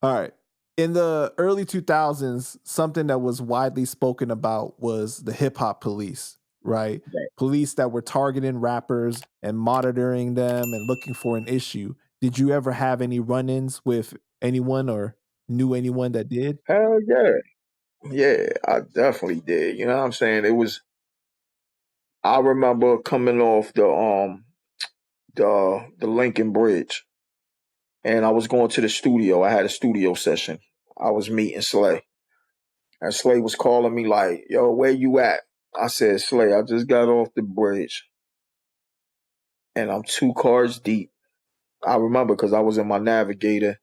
All right. In the early 2000s, something that was widely spoken about was the hip hop police, right? Right. Police that were targeting rappers and monitoring them and looking for an issue. Did you ever have any run ins with anyone or knew anyone that did? Hell yeah. Yeah, I definitely did. You know what I'm saying? I remember coming off the Lincoln Bridge, and I was going to the studio. I had a studio session. I was meeting Slay. And Slay was calling me like, yo, where you at? I said, Slay, I just got off the bridge and I'm 2 cars deep. I remember because I was in my Navigator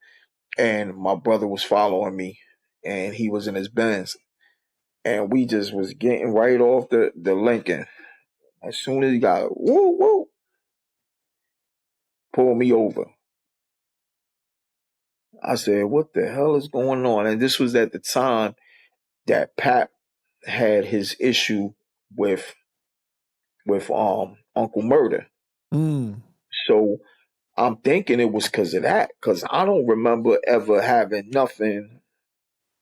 and my brother was following me and he was in his Benz. And we just was getting right off the Lincoln. As soon as he got woo woo, pulled me over. I said, what the hell is going on? And this was at the time that Pap had his issue with Uncle Murder. Mm. So I'm thinking it was because of that, because I don't remember ever having nothing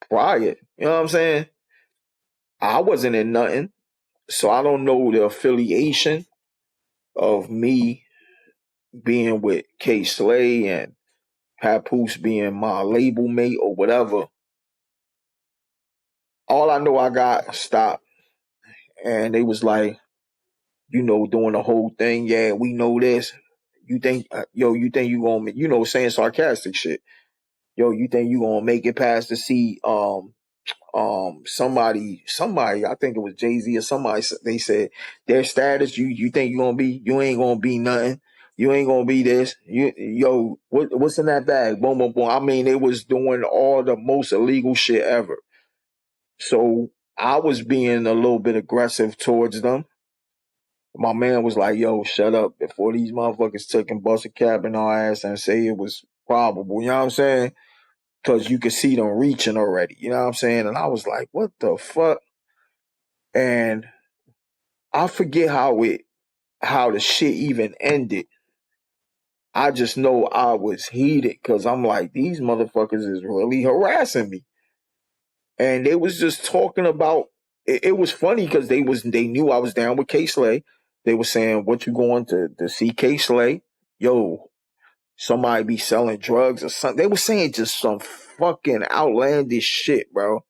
prior. You know what I'm saying? I wasn't in nothing. So I don't know the affiliation of me being with K Slay and Papoose being my label mate or whatever. All I know, I got stopped and they was like, doing the whole thing. Yeah, we know this. You think, you think you gonna, saying sarcastic shit. Yo, you think you gonna make it past the sea? Somebody, I think it was Jay-Z or somebody, they said their status, you think you ain't gonna be nothing. You ain't gonna be this. What's in that bag? Boom, boom, boom. I mean, they was doing all the most illegal shit ever. So I was being a little bit aggressive towards them. My man was like, yo, shut up before these motherfuckers took and bust a cap in our ass and say it was probable. You know what I'm saying? Because you could see them reaching already. You know what I'm saying? And I was like, what the fuck? And I forget how the shit even ended. I just know I was heated because I'm like, these motherfuckers is really harassing me. And they was just talking about it was funny because they knew I was down with K Slay. They were saying, what you going to see K Slay? Yo, somebody be selling drugs or something. They were saying just some fucking outlandish shit, bro.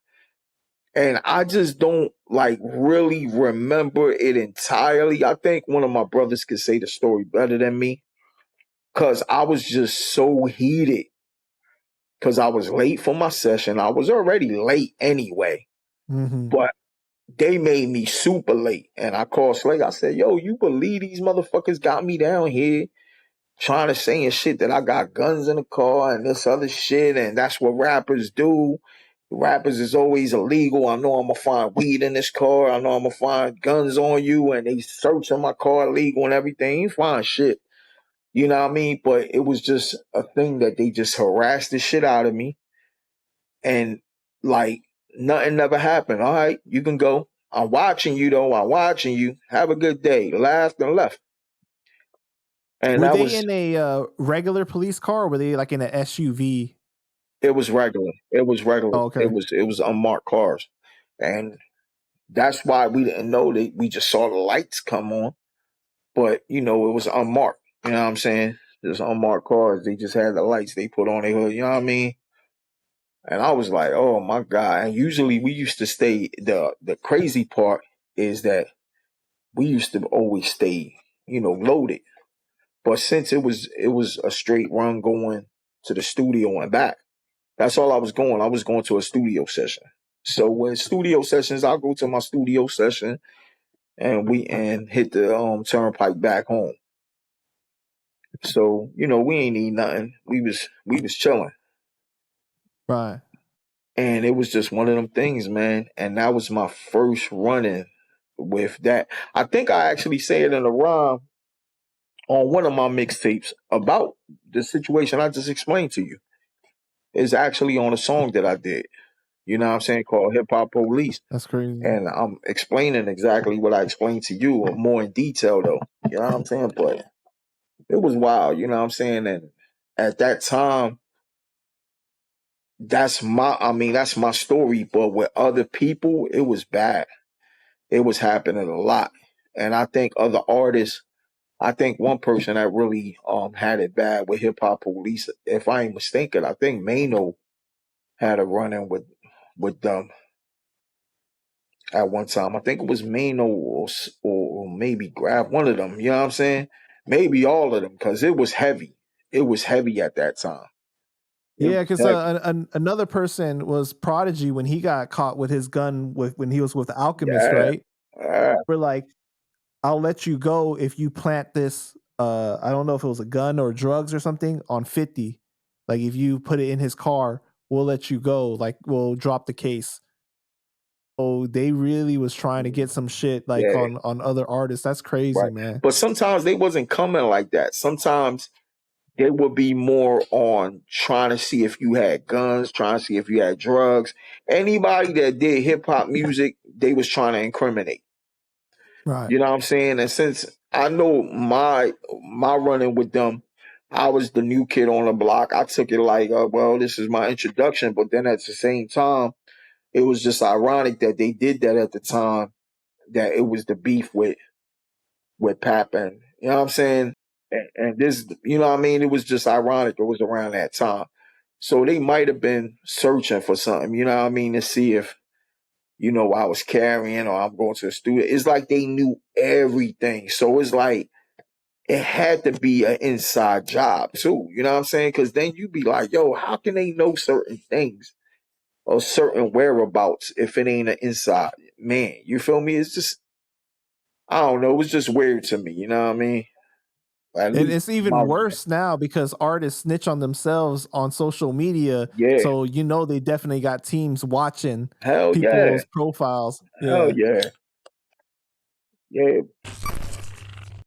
And I just don't like really remember it entirely. I think one of my brothers could say the story better than me because I was just so heated because I was late for my session. I was already late anyway, but they made me super late. And I called Slay. I said, yo, you believe these motherfuckers got me down here trying to saying shit that I got guns in the car and this other shit, and that's what rappers do. Rappers is always illegal. I know I'm gonna find weed in this car. I know I'm gonna find guns on you, and they searching my car illegal and everything. You find shit, you know what I mean? But it was just a thing that they just harassed the shit out of me, and like nothing never happened. All right, you can go. I'm watching you though. I'm watching you. Have a good day. Laughed and left. And Were that they was in a regular police car or were they like in an SUV? It was regular. It was regular. Oh, okay. It was unmarked cars, and that's why we didn't know that. We just saw the lights come on, but it was unmarked. You know what I'm saying? Just unmarked cars. They just had the lights they put on their hood. You know what I mean? And I was like, oh my god. And usually we used to stay. The crazy part is that we used to always stay, loaded. But since it was a straight run going to the studio and back. That's all I was going. I was going to a studio session. So when studio sessions, I'll go to my studio session and hit the turnpike back home. So, we ain't need nothing. We was chilling. Right. And it was just one of them things, man. And that was my first running with that. I think I actually said in a rhyme on one of my mixtapes about the situation I just explained to you. It's actually on a song that I did. You know what I'm saying? Called Hip Hop Police. That's crazy. And I'm explaining exactly what I explained to you more in detail though. You know what I'm saying? But it was wild, you know what I'm saying? And at that time, that's my story. But with other people, it was bad. It was happening a lot. And I think other artists, I think one person that really had it bad with Hip Hop Police, if I ain't mistaken, I think Mano had a run in with them at one time. I think it was Mano or maybe Grab, one of them. You know what I'm saying? Maybe all of them, because it was heavy. It was heavy at that time. It Yeah, was because heavy. another person was Prodigy when he got caught with his gun when he was with Alchemist, Yeah. right? We're like, I'll let you go if you plant this. I don't know if it was a gun or drugs or something on 50. Like if you put it in his car, we'll let you go. Like we'll drop the case. Oh, they really was trying to get some shit like Yeah. on other artists. That's crazy, Right. man. But sometimes they wasn't coming like that. Sometimes they would be more on trying to see if you had guns, trying to see if you had drugs. Anybody that did hip hop music, they was trying to incriminate. Right. You know what I'm saying? And since I know my running with them, I was the new kid on the block. I took it like, well, this is my introduction. But then at the same time, it was just ironic that they did that at the time. That it was the beef with Pap, and you know what I'm saying. And this, you know what I mean. It was just ironic. It was around that time, so they might have been searching for something. You know what I mean, to see if I was carrying or I'm going to the studio. It's like they knew everything. So it's like it had to be an inside job too. You know what I'm saying? Because then you'd be like, yo, how can they know certain things or certain whereabouts if it ain't an inside man? You feel me? It's just, I don't know. It was just weird to me. You know what I mean? At And least it's my even worse now because artists snitch on themselves on social media. yeah. So they definitely got teams watching Hell yeah. people's profiles. Hell Yeah. yeah. Yeah.